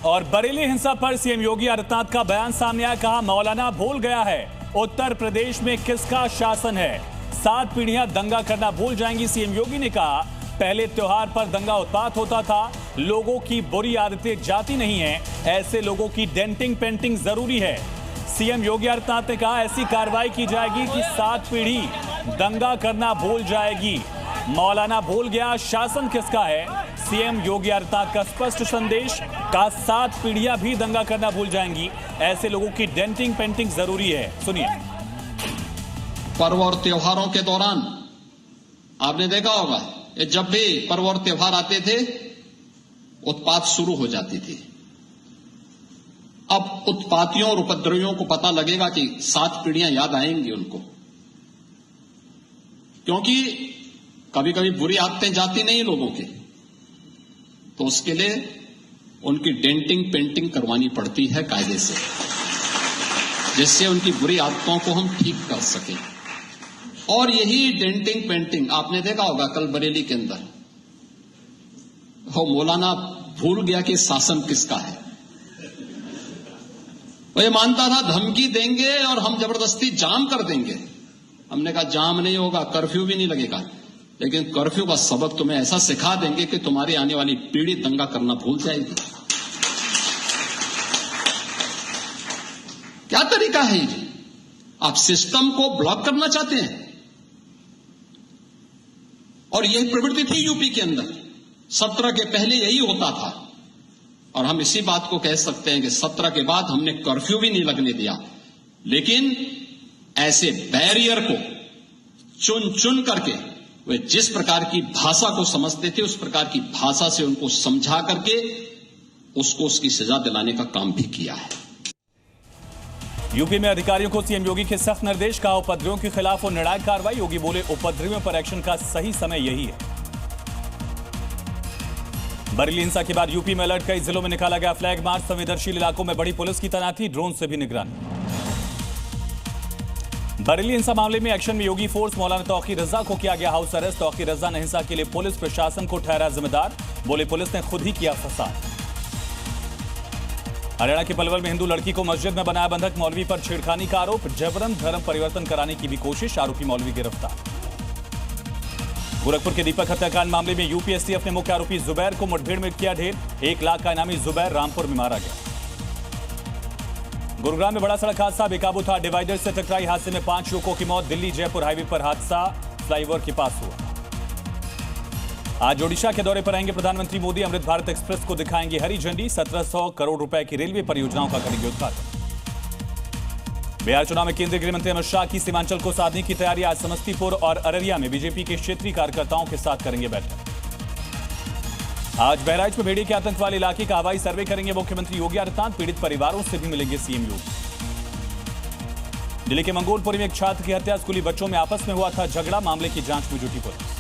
और बरेली हिंसा पर सीएम योगी आदित्यनाथ का बयान सामने आया। कहा मौलाना भूल गया है उत्तर प्रदेश में किसका शासन है। 7 पीढ़ियां दंगा करना भूल जाएंगी। सीएम योगी ने कहा पहले त्योहार पर दंगा उत्पात होता था, लोगों की बुरी आदतें जाती नहीं है, ऐसे लोगों की डेंटिंग पेंटिंग जरूरी है। सीएम योगी आदित्यनाथ ने कहा ऐसी कार्रवाई की जाएगी कि 7 पीढ़ी दंगा करना भूल जाएगी। मौलाना भूल गया शासन किसका है। सीएम योगी आदित्यनाथ का स्पष्ट संदेश। का 7 पीढ़ियां भी दंगा करना भूल जाएंगी, ऐसे लोगों की डेंटिंग पेंटिंग जरूरी है। सुनिए। पर्व और त्योहारों के दौरान आपने देखा होगा जब भी पर्व और त्योहार आते थे उत्पात शुरू हो जाती थी। अब उत्पातियों और उपद्रवियों को पता लगेगा कि 7 पीढ़ियां याद आएंगी उनको, क्योंकि कभी कभी बुरी आदतें जाती नहीं लोगों के, तो उसके लिए उनकी डेंटिंग पेंटिंग करवानी पड़ती है कायदे से, जिससे उनकी बुरी आदतों को हम ठीक कर सकें। और यही डेंटिंग पेंटिंग आपने देखा होगा कल बरेली के अंदर मौलाना भूल गया कि शासन किसका है। वो ये मानता था धमकी देंगे और हम जबरदस्ती जाम कर देंगे। हमने कहा जाम नहीं होगा, कर्फ्यू भी नहीं लगेगा, लेकिन कर्फ्यू का सबक तुम्हें ऐसा सिखा देंगे कि तुम्हारी आने वाली पीढ़ी दंगा करना भूल जाएगी। क्या तरीका है ये? आप सिस्टम को ब्लॉक करना चाहते हैं। और यही प्रवृत्ति थी यूपी के अंदर। 17 के पहले यही होता था, और हम इसी बात को कह सकते हैं कि 17 के बाद हमने कर्फ्यू भी नहीं लगने दिया, लेकिन ऐसे बैरियर को चुन चुन करके वे जिस प्रकार की भाषा को समझते थे उस प्रकार की भाषा से उनको समझा करके उसको उसकी सजा दिलाने का काम भी किया है। यूपी में अधिकारियों को सीएम योगी के सख्त निर्देश। कहा उपद्रवियों के खिलाफ और निर्णायक कार्रवाई। योगी बोले उपद्रवियों पर एक्शन का सही समय यही है। बरेली हिंसा के बाद यूपी में अलर्ट, कई जिलों में निकाला गया फ्लैग मार्च। संवेदनशील इलाकों में बड़ी पुलिस की तैनाती, ड्रोन से भी निगरानी। बरेली हिंसा मामले में एक्शन में योगी फोर्स। मौलाना तौकीर रजा को किया गया हाउस अरेस्ट। तौकीर रजा ने हिंसा के लिए पुलिस प्रशासन को ठहराया जिम्मेदार। बोले पुलिस ने खुद ही किया फसाद। हरियाणा के पलवल में हिंदू लड़की को मस्जिद में बनाया बंधक, मौलवी पर छेड़खानी का आरोप। जबरन धर्म परिवर्तन कराने की भी कोशिश, आरोपी मौलवी गिरफ्तार। गोरखपुर के दीपक हत्याकांड मामले में यूपी एसटीएफ ने मुख्य आरोपी जुबैर को मुठभेड़ में किया ढेर। 1 लाख का इनामी जुबैर रामपुर में मारा गया। गुरुग्राम में बड़ा सड़क हादसा, बेकाबू था डिवाइडर से टकराई। हादसे में 5 लोगों की मौत। दिल्ली जयपुर हाईवे पर हादसा फ्लाईओवर के पास हुआ। आज ओडिशा के दौरे पर आएंगे प्रधानमंत्री मोदी। अमृत भारत एक्सप्रेस को दिखाएंगे हरी झंडी। 1700 करोड़ रुपए की रेलवे परियोजनाओं का करेंगे उद्घाटन। बिहार चुनाव में केंद्रीय गृह मंत्री अमित शाह की सीमांचल को साधने की तैयारी। आज समस्तीपुर और अररिया में बीजेपी के क्षेत्रीय कार्यकर्ताओं के साथ करेंगे बैठक। आज बहराइच में भेड़िए के आतंक वाले इलाके का हवाई सर्वे करेंगे मुख्यमंत्री योगी आदित्यनाथ। पीड़ित परिवारों से भी मिलेंगे सीएम योगी। दिल्ली के मंगोलपुरी में एक छात्र की हत्या, स्कूली बच्चों में आपस में हुआ था झगड़ा, मामले की जांच में जुटी पुलिस।